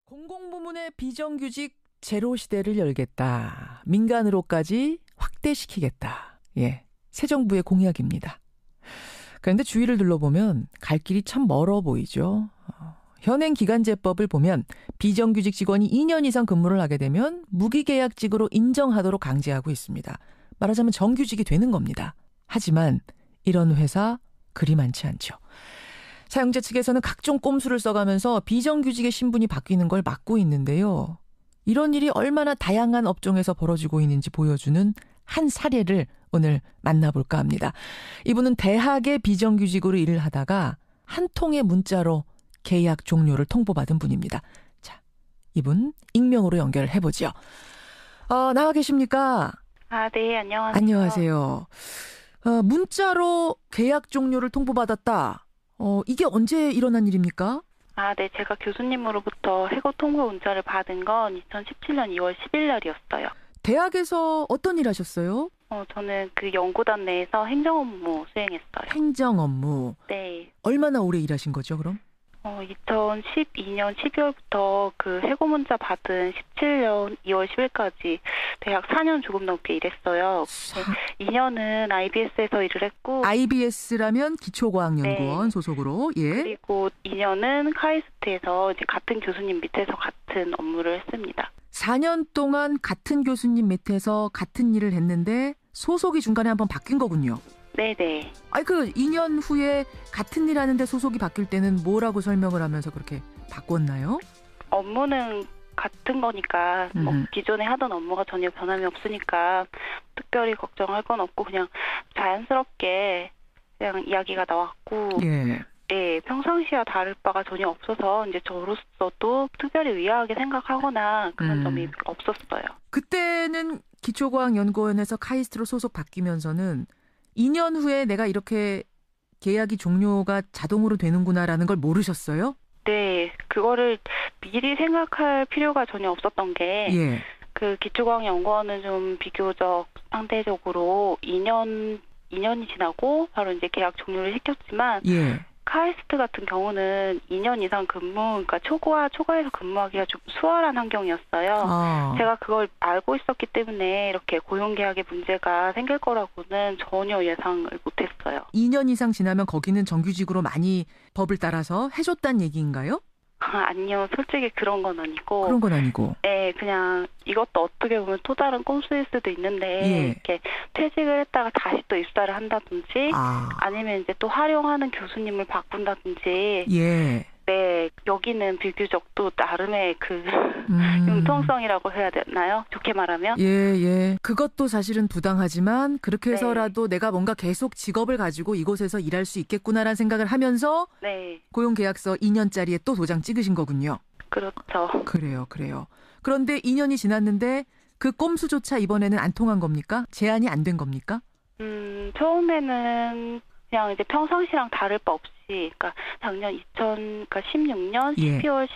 공공부문의 비정규직 제로 시대를 열겠다. 민간으로까지 확대시키겠다. 예, 새 정부의 공약입니다. 그런데 주위를 둘러보면 갈 길이 참 멀어 보이죠. 현행 기간제법을 보면 비정규직 직원이 2년 이상 근무를 하게 되면 무기계약직으로 인정하도록 강제하고 있습니다. 말하자면 정규직이 되는 겁니다. 하지만 이런 회사 그리 많지 않죠. 사용자 측에서는 각종 꼼수를 써가면서 비정규직의 신분이 바뀌는 걸 막고 있는데요. 이런 일이 얼마나 다양한 업종에서 벌어지고 있는지 보여주는 한 사례를 오늘 만나볼까 합니다. 이분은 대학에 비정규직으로 일을 하다가 한 통의 문자로 계약 종료를 통보받은 분입니다. 자, 이분 익명으로 연결해보죠. 나와 계십니까? 네, 안녕하세요. 안녕하세요. 문자로 계약 종료를 통보받았다. 이게 언제 일어난 일입니까? 네, 제가 교수님으로부터 해고 통보 문자를 받은 건 2017년 2월 10일 날이었어요. 대학에서 어떤 일 하셨어요? 저는 그 연구단 내에서 행정 업무 수행했어요. 행정 업무. 네. 얼마나 오래 일하신 거죠, 그럼? 2012년 12월부터 그 해고 문자 받은 17년 2월 10일까지 대학 4년 조금 넘게 일했어요. 2년은 IBS에서 일을 했고. IBS라면 기초과학연구원 네. 소속으로. 예. 그리고 2년은 카이스트에서 이제 같은 교수님 밑에서 같은 업무를 했습니다. 4년 동안 같은 교수님 밑에서 같은 일을 했는데 소속이 중간에 한번 바뀐 거군요. 네네. 2년 후에 같은 일 하는데 소속이 바뀔 때는 뭐라고 설명을 하면서 그렇게 바꿨나요? 업무는 같은 거니까 기존에 하던 업무가 전혀 변함이 없으니까 특별히 걱정할 건 없고 그냥 자연스럽게 그냥 이야기가 나왔고 예. 네, 평상시와 다를 바가 전혀 없어서 이제 저로서도 특별히 의아하게 생각하거나 그런 점이 없었어요. 그때는 기초과학연구원에서 카이스트로 소속 바뀌면서는 2년 후에 내가 이렇게 계약이 종료가 자동으로 되는구나라는 걸 모르셨어요? 네, 그거를 미리 생각할 필요가 전혀 없었던 게 예. 그 기초과학연구원은 좀 비교적 상대적으로 2년이 지나고 바로 이제 계약 종료를 시켰지만 예. 카이스트 같은 경우는 2년 이상 그러니까 초과해서 근무하기가 좀 수월한 환경이었어요. 제가 그걸 알고 있었기 때문에 이렇게 고용계약에 문제가 생길 거라고는 전혀 예상을 못했어요. 2년 이상 지나면 거기는 정규직으로 많이 법을 따라서 해줬다는 얘기인가요? 아니요. 솔직히 그런 건 아니고. 그런 건 아니고. 네. 그냥 이것도 어떻게 보면 또 다른 꼼수일 수도 있는데 예. 이렇게 퇴직을 했다가 다시 또 입사를 한다든지 아니면 이제 또 활용하는 교수님을 바꾼다든지 예. 네. 여기는 비교적 또 나름의 그 융통성이라고 해야 되나요? 좋게 말하면. 예. 그것도 사실은 부당하지만 그렇게 해서라도 내가 뭔가 계속 직업을 가지고 이곳에서 일할 수 있겠구나라는 생각을 하면서 네. 고용계약서 2년짜리에 또 도장 찍으신 거군요. 그렇죠. 그래요. 그런데 2년이 지났는데 그 꼼수조차 이번에는 안 통한 겁니까? 제한이 안 된 겁니까? 처음에는 그냥 이제 평상시랑 다를 바 없이, 그러니까 작년 2016년 12월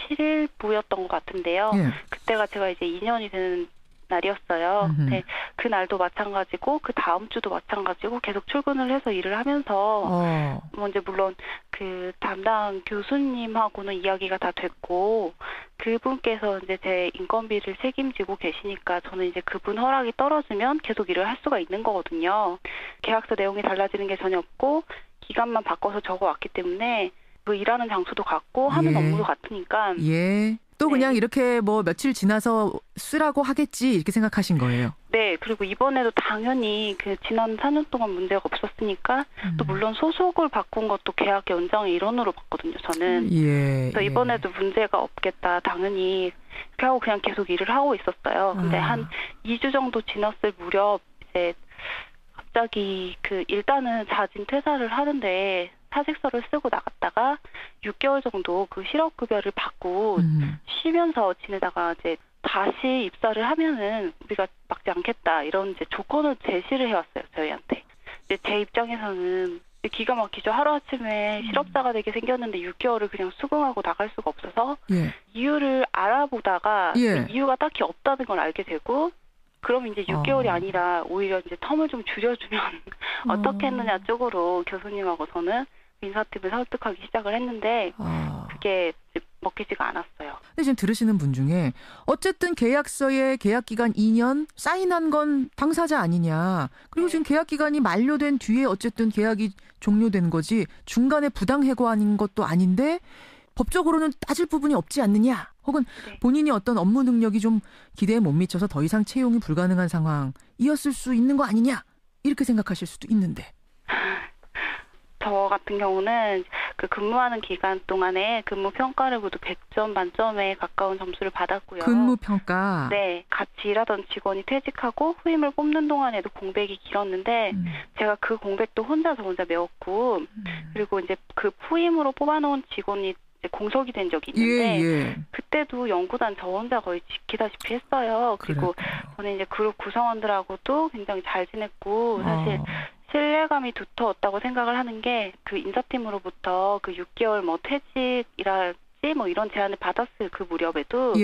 17일부였던 것 같은데요. 예. 그때가 제가 이제 2년이 되는 날이었어요. 네, 그 날도 마찬가지고 그 다음 주도 마찬가지고 계속 출근을 해서 일을 하면서 이제 물론 그 담당 교수님하고는 이야기가 다 됐고 그분께서 이제 제 인건비를 책임지고 계시니까 저는 이제 그분 허락이 떨어지면 계속 일을 할 수가 있는 거거든요. 계약서 내용이 달라지는 게 전혀 없고 기간만 바꿔서 적어왔기 때문에 그 일하는 장소도 같고 하는 업무도 같으니까. 예. 또 그냥 이렇게 뭐 며칠 지나서 쓰라고 하겠지 이렇게 생각하신 거예요. 네. 그리고 이번에도 당연히 그 지난 4년 동안 문제가 없었으니까 또 물론 소속을 바꾼 것도 계약 연장의 일원으로 봤거든요. 저는. 그래서 이번에도 문제가 없겠다. 당연히 이렇게 하고 그냥 계속 일을 하고 있었어요. 근데 한 2주 정도 지났을 무렵 이제 갑자기 일단은 자진 퇴사를 하는데 사직서를 쓰고 나갔다가 6개월 정도 그 실업급여를 받고 쉬면서 지내다가 이제 다시 입사를 하면은 우리가 막지 않겠다 이런 이제 조건을 제시를 해왔어요 저희한테. 이제 제 입장에서는 기가 막히죠. 하루아침에 실업자가 되게 생겼는데 6개월을 그냥 수긍하고 나갈 수가 없어서 이유를 알아보다가 이유가 딱히 없다는 걸 알게 되고 그럼 이제 6개월이 아니라 오히려 이제 텀을 좀 줄여주면 어떻게 했느냐 쪽으로 교수님하고 저는 인사팀을 설득하기 시작을 했는데 그게 먹히지가 않았어요. 근데 지금 들으시는 분 중에 어쨌든 계약서에 계약기간 2년 사인한 건 당사자 아니냐. 그리고 지금 계약기간이 만료된 뒤에 어쨌든 계약이 종료된 거지 중간에 부당해고한 것도 아닌데 법적으로는 따질 부분이 없지 않느냐. 혹은 본인이 어떤 업무 능력이 좀 기대에 못 미쳐서 더 이상 채용이 불가능한 상황이었을 수 있는 거 아니냐. 이렇게 생각하실 수도 있는데. 저 같은 경우는 그 근무하는 기간 동안에 근무 평가를 모두 100점 만점에 가까운 점수를 받았고요. 근무 평가. 네, 같이 일하던 직원이 퇴직하고 후임을 뽑는 동안에도 공백이 길었는데 제가 그 공백도 저 혼자 메웠고 그리고 이제 그 후임으로 뽑아놓은 직원이 이제 공석이 된 적이 있는데 그때도 연구단 저 혼자 거의 지키다시피 했어요. 그리고 저는 이제 그룹 구성원들하고도 굉장히 잘 지냈고 사실 신뢰감이 두터웠다고 생각을 하는 게 그 인사팀으로부터 그 6개월 뭐 퇴직이랄지 뭐 이런 제안을 받았을 그 무렵에도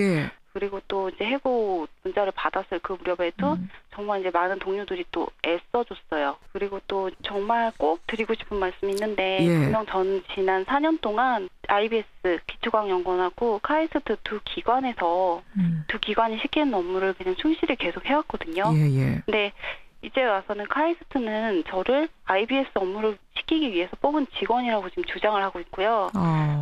그리고 또 이제 해고 문자를 받았을 그 무렵에도 정말 이제 많은 동료들이 또 애써줬어요. 그리고 또 정말 꼭 드리고 싶은 말씀이 있는데 분명 전 지난 4년 동안 IBS 기초과학연구원하고 카이스트 두 기관에서 두 기관이 시키는 업무를 그냥 충실히 계속 해왔거든요. 근데 이제 와서는 카이스트는 저를 IBS 업무를 시키기 위해서 뽑은 직원이라고 지금 주장을 하고 있고요.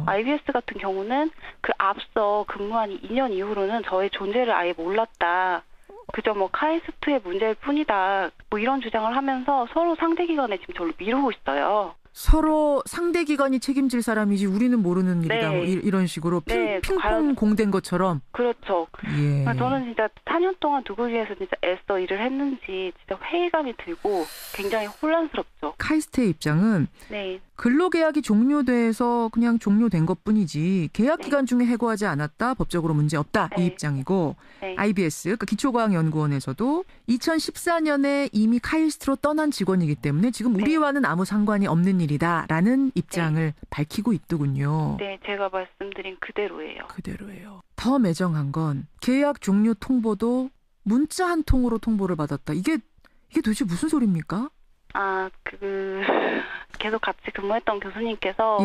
IBS 같은 경우는 그 앞서 근무한 2년 이후로는 저의 존재를 아예 몰랐다. 그저 뭐 카이스트의 문제일 뿐이다. 뭐 이런 주장을 하면서 서로 상대 기관에 지금 저를 미루고 있어요. 서로 상대 기관이 책임질 사람이지 우리는 모르는 일이다. 뭐 이런 식으로 핑퐁 공된 것처럼. 그렇죠. 저는 진짜 4년 동안 누구 위해서 진짜 애써 일을 했는지 진짜 회의감이 들고 굉장히 혼란스럽죠. 카이스트의 입장은 근로계약이 종료돼서 그냥 종료된 것뿐이지 계약 기간 중에 해고하지 않았다. 법적으로 문제 없다. 이 입장이고 IBS 그러니까 기초과학연구원에서도 2014년에 이미 카이스트로 떠난 직원이기 때문에 지금 우리와는 아무 상관이 없는 일이다라는 입장을 밝히고 있더군요. 네, 제가 말씀드린 그대로예요. 더 매정한 건 계약 종료 통보도 문자 한 통으로 통보를 받았다. 이게 도대체 무슨 소리입니까? 계속 같이 근무했던 교수님께서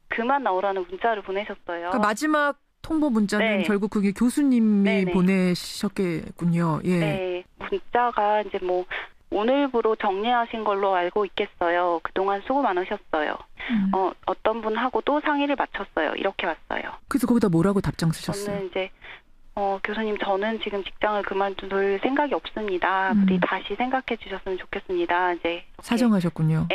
그만 나오라는 문자를 보내셨어요. 그러니까 마지막 통보 문자는 결국 그게 교수님이 보내셨겠군요. 문자가 이제 뭐 오늘부로 정리하신 걸로 알고 있겠어요. 그동안 수고 많으셨어요. 어떤 분하고도 상의를 마쳤어요. 이렇게 왔어요. 그래서 거기다 뭐라고 답장 쓰셨어요? 저는 이제 교수님 저는 지금 직장을 그만둘 생각이 없습니다. 우리 다시 생각해 주셨으면 좋겠습니다. 이제 사정하셨군요.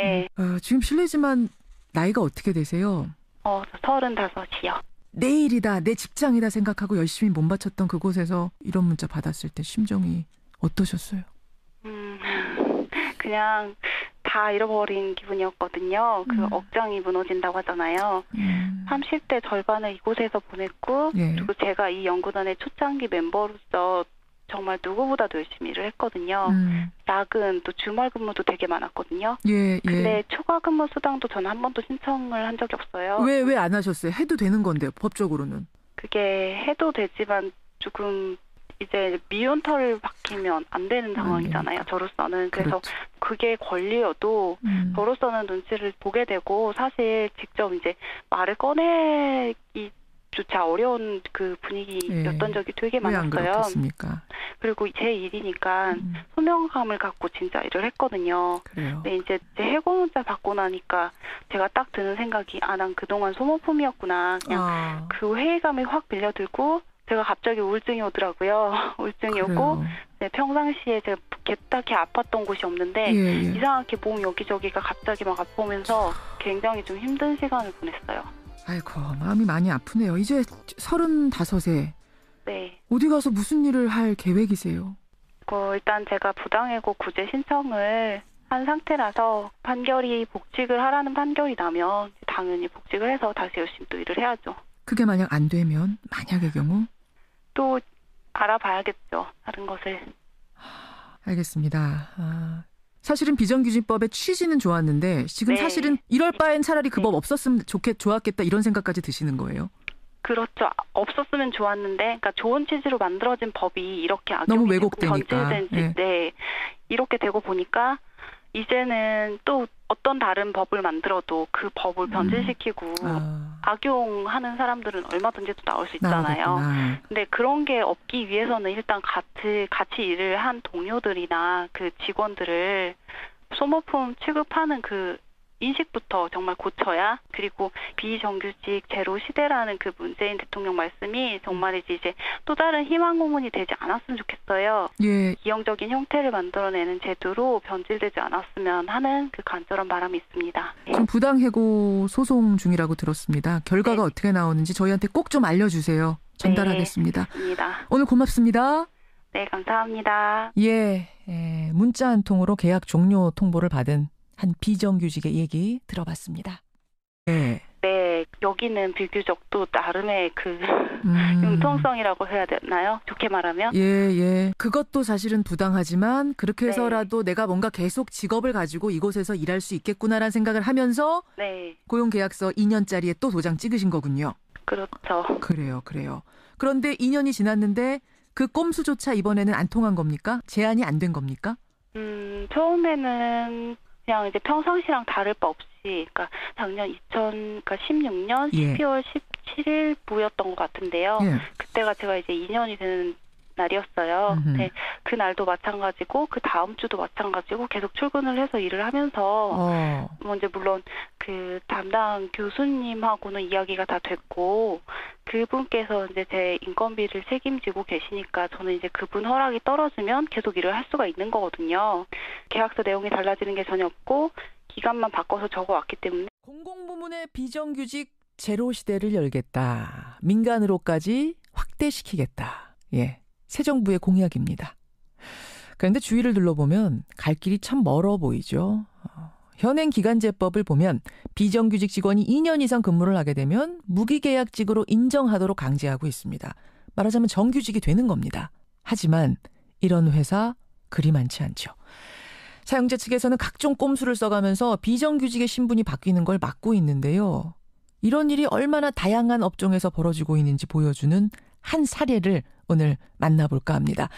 지금 실례지만 나이가 어떻게 되세요? 35이요. 내일이다, 내 직장이다 생각하고 열심히 몸바쳤던 그곳에서 이런 문자 받았을 때 심정이 어떠셨어요? 그냥 다 잃어버린 기분이었거든요. 그 억장이 무너진다고 하잖아요. 30대 절반을 이곳에서 보냈고 그리고 제가 이 연구단의 초창기 멤버로서 정말 누구보다도 열심히 일을 했거든요. 야근 또 주말 근무도 되게 많았거든요. 근데 초과 근무 수당도 저는 한 번도 신청을 한 적이 없어요. 왜 안 하셨어요? 해도 되는 건데 법적으로는. 그게 해도 되지만 조금 이제 미운털을 박히면 안 되는 상황이잖아요. 저로서는. 그래서 그게 권리여도 저로서는 눈치를 보게 되고 사실 직접 이제 말을 꺼내기 조차 어려운 그 분위기였던 적이 되게 많았어요. 왜 안 그렇겠습니까? 그리고 제 일이니까 소명감을 갖고 진짜 일을 했거든요. 근데 이제 제 해고 문자 받고 나니까 제가 딱 드는 생각이 난 그동안 소모품이었구나. 그냥 그 회의감이 확 밀려들고 제가 갑자기 우울증이 오더라고요. 우울증이 오고 평상시에 제가 딱히 아팠던 곳이 없는데 이상하게 몸 여기저기가 갑자기 막 아프면서 굉장히 좀 힘든 시간을 보냈어요. 아이고 마음이 많이 아프네요. 이제 35세. 어디 가서 무슨 일을 할 계획이세요? 일단 제가 부당해고 구제 신청을 한 상태라서 판결이 복직을 하라는 판결이 나면 당연히 복직을 해서 다시 열심히 또 일을 해야죠. 그게 만약 안 되면 만약의 경우? 또 알아봐야겠죠. 다른 것을. 알겠습니다. 사실은 비정규직법의 취지는 좋았는데 지금 사실은 이럴 바엔 차라리 그 법 없었으면 좋았겠다 이런 생각까지 드시는 거예요? 그렇죠. 없었으면 좋았는데 그러니까 좋은 취지로 만들어진 법이 이렇게 악용이 너무 왜곡되니까. 이렇게 되고 보니까 이제는 또 어떤 다른 법을 만들어도 그 법을 변질시키고 악용하는 사람들은 얼마든지 또 나올 수 있잖아요. 나오겠구나. 근데 그런 게 없기 위해서는 일단 같이 일을 한 동료들이나 그 직원들을 소모품 취급하는 그 인식부터 정말 고쳐야, 그리고 비정규직 제로 시대라는 그 문재인 대통령 말씀이 정말이지 이제 또 다른 희망 고문이 되지 않았으면 좋겠어요. 예. 기형적인 형태를 만들어내는 제도로 변질되지 않았으면 하는 그 간절한 바람이 있습니다. 지금 부당해고 소송 중이라고 들었습니다. 결과가 네. 어떻게 나오는지 저희한테 꼭 좀 알려주세요. 전달하겠습니다. 네, 오늘 고맙습니다. 네, 감사합니다. 예, 문자 한 통으로 계약 종료 통보를 받은 한 비정규직의 얘기 들어봤습니다. 네. 네, 여기는 비교적 또 나름의 그 융통성이라고 해야 되나요? 좋게 말하면. 예. 그것도 사실은 부당하지만 그렇게 네. 해서라도 내가 뭔가 계속 직업을 가지고 이곳에서 일할 수 있겠구나라는 생각을 하면서 네, 고용계약서 2년짜리에 또 도장 찍으신 거군요. 그렇죠. 그래요. 그런데 2년이 지났는데 그 꼼수조차 이번에는 안 통한 겁니까? 제한이 안 된 겁니까? 처음에는 그냥 이제 평상시랑 다를 바 없이, 그러니까 작년 2016년 12월 17일부였던 것 같은데요. 예. 그때가 제가 이제 2년이 되는 날이었어요. 네, 그 날도 마찬가지고 그 다음 주도 마찬가지고 계속 출근을 해서 일을 하면서 뭐 이제 물론 그 담당 교수님하고는 이야기가 다 됐고 그분께서 이제 제 인건비를 책임지고 계시니까 저는 이제 그분 허락이 떨어지면 계속 일을 할 수가 있는 거거든요. 계약서 내용이 달라지는 게 전혀 없고 기간만 바꿔서 적어왔기 때문에. 공공부문의 비정규직 제로 시대를 열겠다. 민간으로까지 확대시키겠다. 예. 새 정부의 공약입니다. 그런데 주위를 둘러보면 갈 길이 참 멀어 보이죠. 현행 기간제법을 보면 비정규직 직원이 2년 이상 근무를 하게 되면 무기계약직으로 인정하도록 강제하고 있습니다. 말하자면 정규직이 되는 겁니다. 하지만 이런 회사 그리 많지 않죠. 사용자 측에서는 각종 꼼수를 써가면서 비정규직의 신분이 바뀌는 걸 막고 있는데요. 이런 일이 얼마나 다양한 업종에서 벌어지고 있는지 보여주는 한 사례를 오늘 만나볼까 합니다.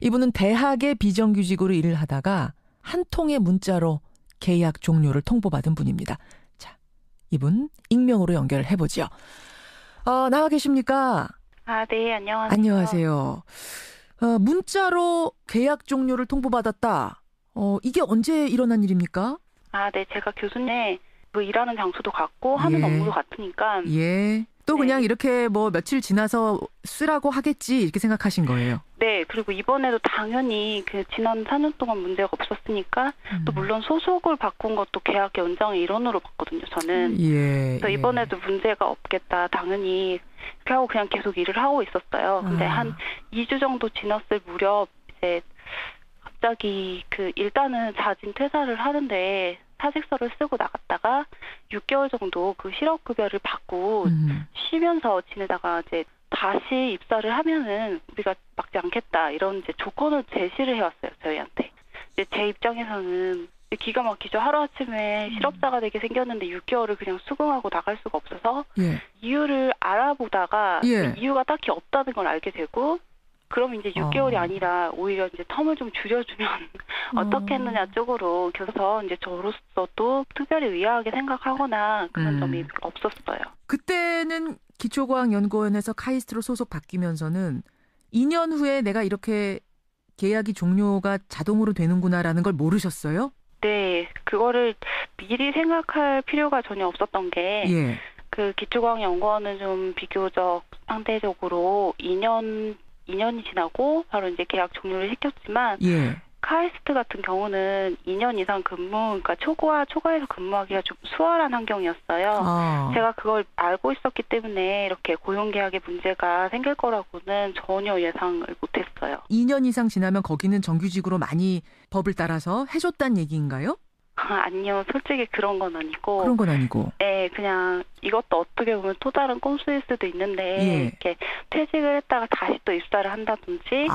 이분은 대학의 비정규직으로 일을 하다가 한 통의 문자로 계약 종료를 통보받은 분입니다. 자, 이분 익명으로 연결해보죠. 나와 계십니까? 네, 안녕하세요. 안녕하세요. 문자로 계약 종료를 통보받았다. 이게 언제 일어난 일입니까? 네, 제가 교수님 뭐 일하는 장소도 같고 하는 업무도 같으니까. 예. 또 그냥 이렇게 뭐 며칠 지나서 쓰라고 하겠지 이렇게 생각하신 거예요. 네, 그리고 이번에도 당연히 그 지난 4년 동안 문제가 없었으니까 또 물론 소속을 바꾼 것도 계약 연장의 일환으로 봤거든요, 저는. 그래서 이번에도 문제가 없겠다, 당연히 그렇게 하고 그냥 계속 일을 하고 있었어요. 근데 한 2주 정도 지났을 무렵 이제 갑자기 일단은 자진 퇴사를 하는데 사직서를 쓰고 나갔다가 6개월 정도 그 실업급여를 받고 쉬면서 지내다가 이제 다시 입사를 하면은 우리가 막지 않겠다 이런 이제 조건을 제시를 해왔어요, 저희한테. 이제 제 입장에서는 기가 막히죠. 하루아침에 실업자가 되게 생겼는데 6개월을 그냥 수긍하고 나갈 수가 없어서 이유를 알아보다가 이유가 딱히 없다는 걸 알게 되고 그럼 이제 6개월이 아니라 오히려 이제 텀을 좀 줄여주면 어떻게 했느냐 쪽으로 그래서 이제 저로서도 특별히 의아하게 생각하거나 그런 점이 없었어요. 그때는 기초과학연구원에서 카이스트로 소속 바뀌면서는 2년 후에 내가 이렇게 계약이 종료가 자동으로 되는구나라는 걸 모르셨어요? 네, 그거를 미리 생각할 필요가 전혀 없었던 게 그 기초과학연구원은 좀 비교적 상대적으로 2년이 지나고 바로 이제 계약 종료를 시켰지만 카이스트 같은 경우는 2년 이상 그러니까 초과에서 근무하기가 좀 수월한 환경이었어요. 제가 그걸 알고 있었기 때문에 이렇게 고용계약에 문제가 생길 거라고는 전혀 예상을 못했어요. 2년 이상 지나면 거기는 정규직으로 많이 법을 따라서 해줬다는 얘기인가요? 아니요. 솔직히 그런 건 아니고. 그런 건 아니고. 네. 그냥 이것도 어떻게 보면 또 다른 꼼수일 수도 있는데 이렇게 퇴직을 했다가 다시 또 입사를 한다든지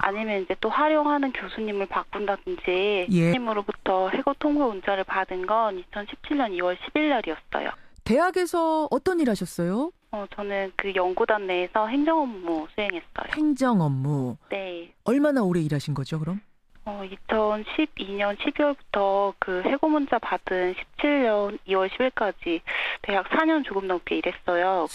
아니면 이제 또 활용하는 교수님을 바꾼다든지 교수님으로부터 해고 통보 문자를 받은 건 2017년 2월 10일 날이었어요. 대학에서 어떤 일 하셨어요? 저는 그 연구단 내에서 행정 업무 수행했어요. 행정 업무. 네. 얼마나 오래 일하신 거죠, 그럼? 2012년 12월부터 그 해고 문자 받은 17년 2월 10일까지 대략 4년 조금 넘게 일했어요.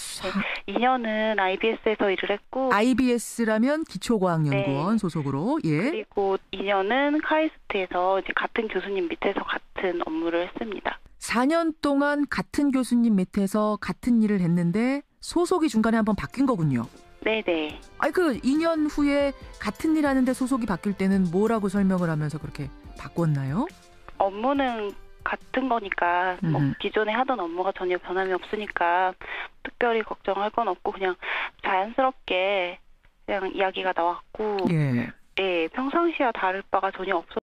2년은 IBS에서 일을 했고 IBS라면 기초과학연구원 네. 소속으로 예. 그리고 2년은 카이스트에서 이제 같은 교수님 밑에서 같은 업무를 했습니다. 4년 동안 같은 교수님 밑에서 같은 일을 했는데 소속이 중간에 한번 바뀐 거군요. 네네. 아니 그 2년 후에 같은 일 하는데 소속이 바뀔 때는 뭐라고 설명을 하면서 그렇게 바꿨나요? 업무는 같은 거니까 뭐 기존에 하던 업무가 전혀 변함이 없으니까 특별히 걱정할 건 없고 그냥 자연스럽게 그냥 이야기가 나왔고 예, 평상시와 다를 바가 전혀 없었